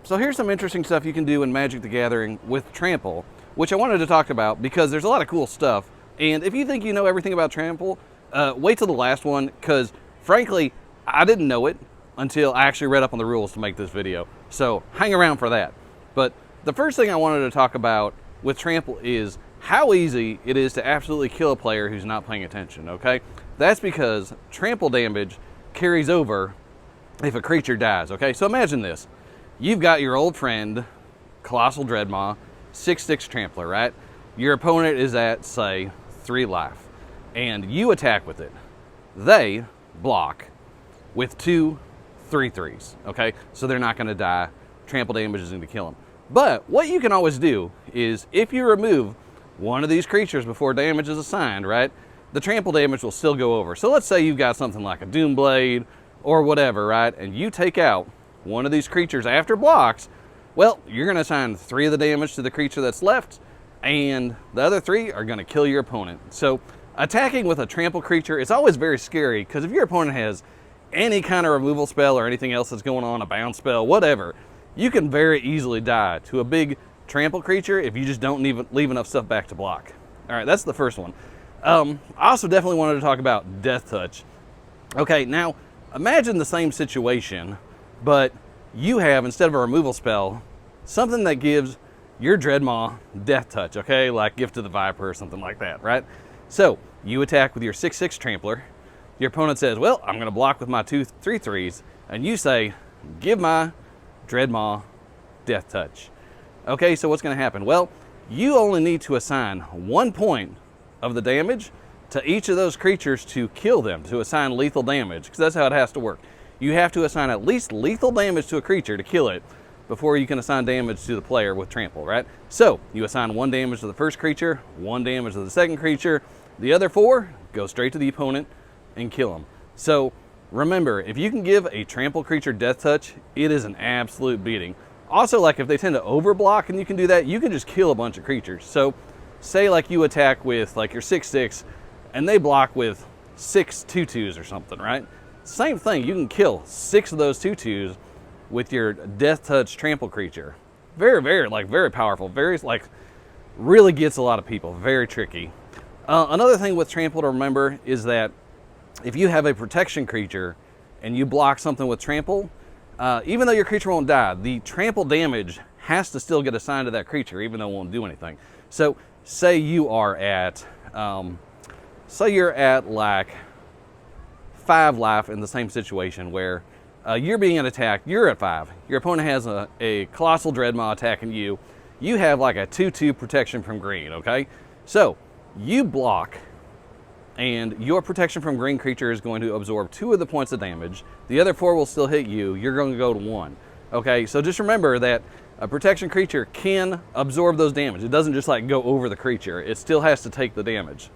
So here's some interesting stuff you can do in Magic the Gathering with Trample, which I wanted to talk about because there's a lot of cool stuff. And if you think you know everything about Trample, wait till the last one, because frankly, I didn't know it until I actually read up on the rules to make this video. So hang around for that. But the first thing I wanted to talk about with Trample is how easy it is to absolutely kill a player who's not paying attention, okay? That's because Trample damage carries over if a creature dies, okay? So imagine this. You've got your old friend, Colossal Dreadmaw, 6/6 Trampler, right? Your opponent is at, say, 3 life, and you attack with it. They block with 2 3/3s, okay? So they're not gonna die. Trample damage is gonna kill them. But what you can always do is if you remove one of these creatures before damage is assigned, right? The trample damage will still go over. So let's say you've got something like a Doomblade or whatever, right? And you take out one of these creatures after blocks, well, you're gonna assign 3 of the damage to the creature that's left, and the other 3 are gonna kill your opponent. So attacking with a trample creature is always very scary, because if your opponent has any kind of removal spell or anything else that's going on, a bounce spell, whatever, you can very easily die to a big trample creature if you just don't even leave enough stuff back to block. All right, that's the first one. I also definitely wanted to talk about Death Touch. Okay, now imagine the same situation, but you have, instead of a removal spell, something that gives your Dreadmaw Death Touch, okay? Like Gift of the Viper or something like that, right? So you attack with your 6/6 Trampler. Your opponent says, well, I'm gonna block with my 2 3/3s, and you say, give my Dreadmaw Death Touch. Okay, so what's gonna happen? Well, you only need to assign 1 point of the damage to each of those creatures to kill them, to assign lethal damage, because that's how it has to work. You have to assign at least lethal damage to a creature to kill it before you can assign damage to the player with Trample, right? So you assign 1 damage to the first creature, 1 damage to the second creature, the other 4 go straight to the opponent and kill them. So remember, if you can give a trample creature Death Touch, it is an absolute beating. Also, like if they tend to overblock and you can do that, you can just kill a bunch of creatures. So say like you attack with like your 6/6 and they block with 6 2/2s or something, right? Same thing, you can kill 6 of those 2/2s with your Death Touch trample creature. Very, very powerful. Very, like, really gets a lot of people. Very tricky. Another thing with Trample to remember is that if you have a protection creature and you block something with Trample, even though your creature won't die, the trample damage has to still get assigned to that creature, even though it won't do anything. So say you are at, say you're at like 5 life in the same situation where you're being attacked, you're at 5. Your opponent has a Colossal Dreadmaw attacking you. You have like a 2/2 protection from green, okay? So you block, and your protection from green creature is going to absorb 2 of the points of damage. The other 4 will still hit you. You're going to go to 1. Okay, so just remember that a protection creature can absorb those damage. It doesn't just like go over the creature. It still has to take the damage.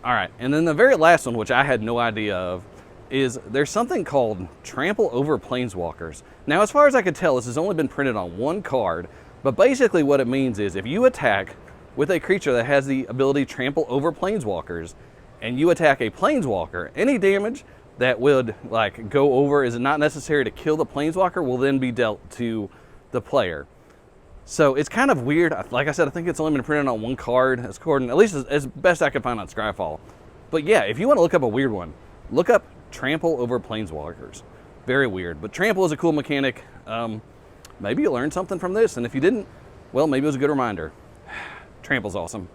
All right, and then the very last one, which I had no idea of, is there's something called Trample over Planeswalkers. Now, as far as I could tell, this has only been printed on 1 card, but basically what it means is if you attack with a creature that has the ability Trample over Planeswalkers, and you attack a Planeswalker, any damage that would like go over is not necessary to kill the Planeswalker will then be dealt to the player. So it's kind of weird. Like I said, I think it's only been printed on 1 card, at least as best I could find on Scryfall. But yeah, if you want to look up a weird one, look up Trample over Planeswalkers. Very weird, but Trample is a cool mechanic. Maybe you learned something from this, and if you didn't, well, maybe it was a good reminder. Trample's awesome.